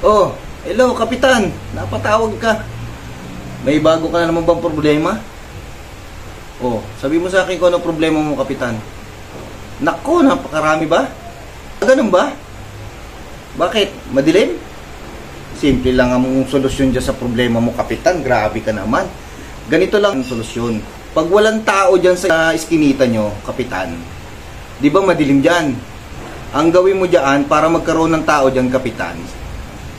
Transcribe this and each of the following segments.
Oh, hello, Kapitan. Napatawag ka. May bago ka na naman bang problema? Oh, sabi mo sa akin kung ano problema mo, Kapitan. Nako, napakarami ba? Ganun ba? Bakit? Madilim? Simple lang ang solusyon dyan sa problema mo, Kapitan. Grabe ka naman. Ganito lang ang solusyon. Pag walang tao dyan sa iskinita nyo, Kapitan, di ba madilim dyan? Ang gawin mo dyan para magkaroon ng tao dyan, Kapitan,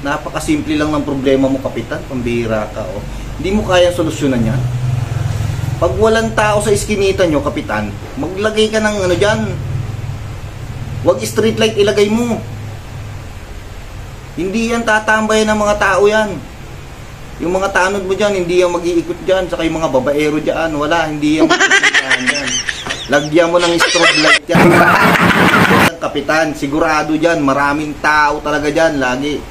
napakasimple lang ng problema mo, Kapitan. Pambihira ka, oh. Hindi mo kaya solusyonan yan. Pag walang tao sa iskinita nyo, Kapitan, maglagay ka ng ano dyan. Huwag street light ilagay mo. Hindi yan tatambayan ng mga tao yan. Yung mga tanod mo dyan, hindi yan mag-iikot dyan. Saka yung mga babaero dyan, wala, hindi yan mag-iikot dyan. Lagyan mo ng strobe light yan. Kapitan, sigurado dyan, maraming tao talaga dyan, lagi.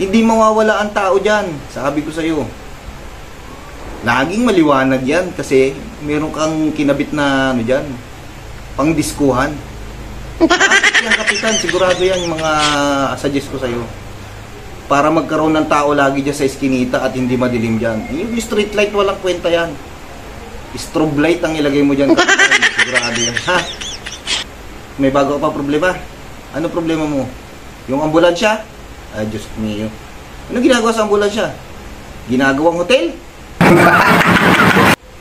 Hindi mawawala ang tao dyan, sabi ko sa'yo. Laging maliwanag yan kasi meron kang kinabit na ano dyan, pang-diskuhan. Yan, Kapitan, sigurado yan yung mga suggest ko sa'yo. Para magkaroon ng tao lagi dyan sa eskinita at hindi madilim dyan. Yung street light, walang kwenta yan. Strobe light ang ilagay mo dyan, Kapitan. Sigurado yan. Ha? May bago ka pa problema? Ano problema mo? Yung ambulansya? Ay, Diyos mio. Ano ginagawa sa ambulansya? Ginagawang hotel?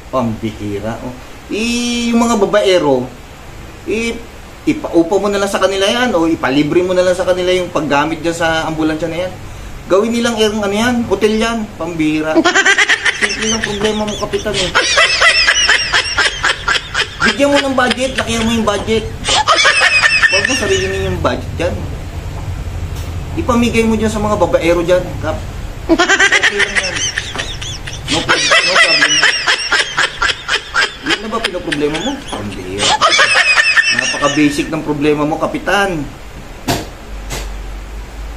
Pambihira. Oh. Yung mga babaero, ipaupa mo na lang sa kanila yan o ipalibre mo na lang sa kanila yung paggamit dyan sa ambulansya na yan. Gawin nilang ano yan, hotel yan. Pambihira. Simple lang problema mo, Kapitan, eh. Bigyan mo ng budget, lakihan mo yung budget. Huwag mo sarili yung budget dyan. Ipamigay mo dyan sa mga babaero dyan, Kap. Okay lang yan. No problem, no problem. Yun na ba pinaproblema mo? Pambihira. Napaka-basic ng problema mo, Kapitan.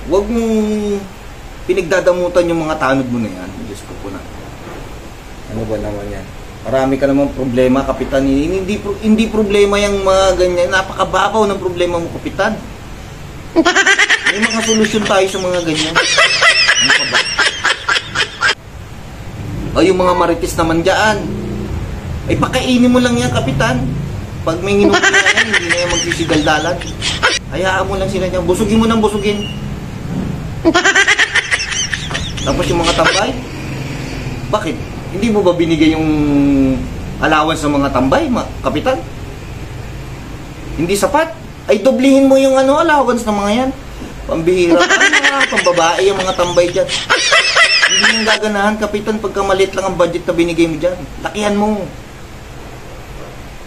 Huwag mong pinagdadamutan yung mga tanod mo na yan. Diyos ko po na. Ano ba naman yan? Marami ka namang problema, Kapitan. Hindi problema yung mga ganyan. Napakababaw ng problema mo, Kapitan. May mga solusyon tayo sa mga ganyan. Ano pa ba? O yung mga marites naman dyan. Ay pakainin mo lang yan, Kapitan. Pag may nginumin na yan, hindi na yan magsisigaldalan. Hayaan mo lang sila dyan. Busugin mo nang busugin. Tapos yung mga tambay, bakit? Hindi mo ba binigay yung allowance ng mga tambay, Kapitan? Hindi sapat? Ay doblihin mo yung allowance ng mga yan. Pambihira ka, mga pambabae yung mga tambay dyan. Hindi yung gaganahan, Kapitan, pagka maliit lang ang budget na binigay mo dyan. Lakihan mo.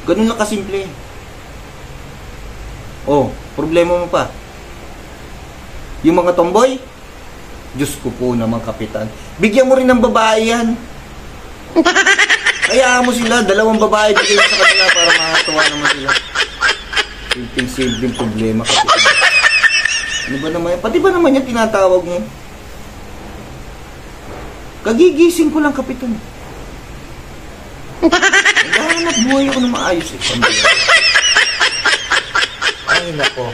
Ganun lang kasimple. Oh, problema mo pa. Yung mga tomboy, Diyos ko po naman, Kapitan. Bigyan mo rin ng babae yan. Kaya mo sila, dalawang babae bigay sa kanila para makatuwa naman sila. Simpleng problema, Kapitan. Ano ba naman yan? Pati ba naman yan tinatawag mo? Kagigising ko lang, Kapitan. Naghahanap buhay ako na maayos eh. Ay, nako.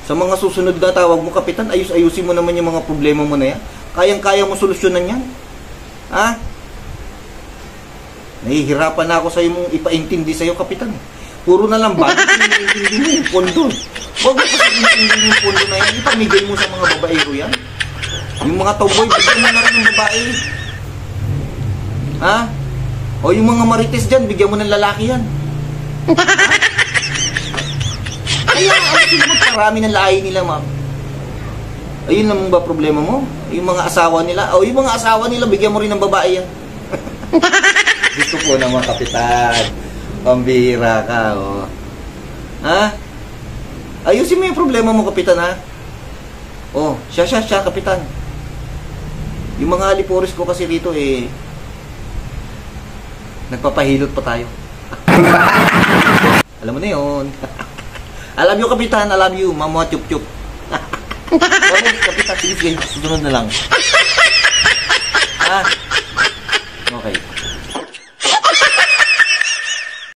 Sa mga susunod na tawag mo, Kapitan, ayusin mo naman yung mga problema mo na yan. Kayang-kaya mo solusyonan yan. Ha? Nahihirapan na ako sa'yo mong ipaintindi sa'yo, Kapitan. Puro na lang budget yung iintindi mo yung pondo. Huwag mo kasi iintindi yung pondo na yan. Ipamigay mo sa mga babaero yan. Yung mga tomboy, bigyan mo na rin yung babae. Ha? O yung mga marites dyan, bigyan mo ng lalaki yan. Ha? Kaya ano sila magparami ng lahi nila, ma'am? Ayun naman ba problema mo? Yung mga asawa nila? O yung mga asawa nila, bigyan mo rin ng babae yan. Gusto po naman, Kapitan. Pambihira ka, oh. Ha? Ayusin mo yung problema mo, Kapitan, ha? Oh, siya, Kapitan. Yung mga aliporis ko kasi dito, nagpapahilot pa tayo. Alam mo na yun. I love you, Kapitan. I love you. Mama, chup-chup. Kapitan, sige, susunod na lang. Ha?